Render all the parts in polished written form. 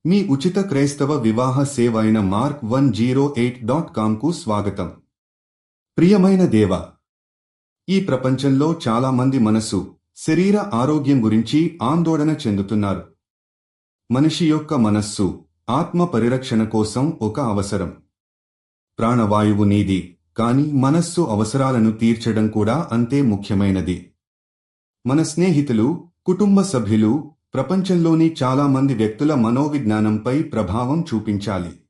మీ ఉచిత క్రైస్తవ వివాహ సేవ అయిన mark108.comకు స్వాగతం. ప్రియమైన దేవా, ఈ ప్రపంచంలో చాలా మంది మనస్సు, శరీర ఆరోగ్యం గురించి ఆందోళన చెందుతున్నారు. మనిషి యొక్క మనస్సు, ఆత్మ పరిరక్షణ కోసం ఒక అవసరం. ప్రాణవాయువు నీది, కాని మనస్సు అవసరాలను తీర్చడం కూడా అంతే ముఖ్యమైనది. మన స్నేహితులు, కుటుంబ సభ్యులు, ప్రపంచంలోని చాలా మంది వ్యక్తుల మనోవిజ్ఞానంపై ప్రభావం చూపించాలి.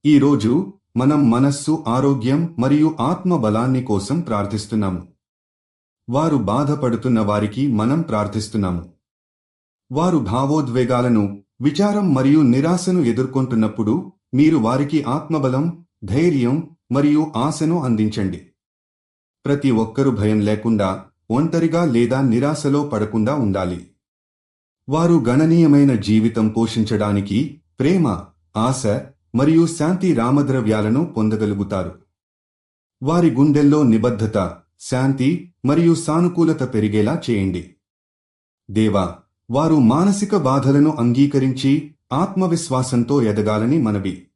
ఈరోజు మనం మనస్సు ఆరోగ్యం మరియు ఆత్మ బలాన్ని కోసం ప్రార్థిస్తున్నాము. వారు బాధపడుతున్న వారికి మనం ప్రార్థిస్తున్నాము. వారు భావోద్వేగాలను, విచారం మరియు నిరాశను ఎదుర్కొంటున్నప్పుడు మీరు వారికి ఆత్మబలం, ధైర్యం మరియు ఆశను అందించండి. ప్రతి ఒక్కరూ భయం లేకుండా, ఒంటరిగా లేదా నిరాశలో పడకుండా ఉండాలి. వారు గణనీయమైన జీవితం పోషించడానికి ప్రేమ, ఆశ మరియు శాంతి రామద్రవ్యాలను పొందగలుగుతారు. వారి గుండెల్లో నిబద్ధత, శాంతి మరియు సానుకూలత పెరిగేలా చేయండి. దేవా, వారు మానసిక బాధలను అంగీకరించి ఆత్మవిశ్వాసంతో ఎదగాలని మనవి.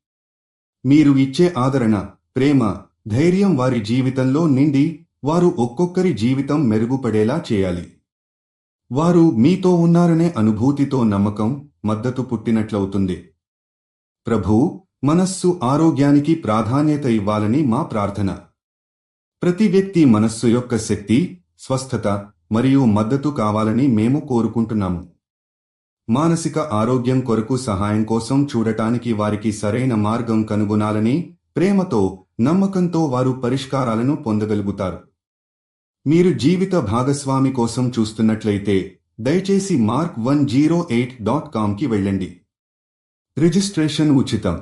మీరు ఇచ్చే ఆదరణ, ప్రేమ, ధైర్యం వారి జీవితంలో నిండి వారు ఒక్కొక్కరి జీవితం మెరుగుపడేలా చేయాలి. వారు మీతో ఉన్నారనే అనుభూతితో నమ్మకం, మద్దతు పుట్టినట్లవుతుంది. ప్రభూ, మనస్సు ఆరోగ్యానికి ప్రాధాన్యత ఇవ్వాలని మా ప్రార్థన. ప్రతి వ్యక్తి మనస్సు యొక్క శక్తి, స్వస్థత మరియు మద్దతు కావాలని మేము కోరుకుంటున్నాము. మానసిక ఆరోగ్యం కొరకు సహాయం కోసం చూడటానికి వారికి సరైన మార్గం కనుగొనాలని, ప్రేమతో, నమ్మకంతో వారు పరిష్కారాలను పొందగలుగుతారు. మీరు జీవిత భాగస్వామి కోసం చూస్తున్నట్లయితే దయచేసి mark108.comకి వెళ్ళండి. రిజిస్ట్రేషన్ ఉచితం.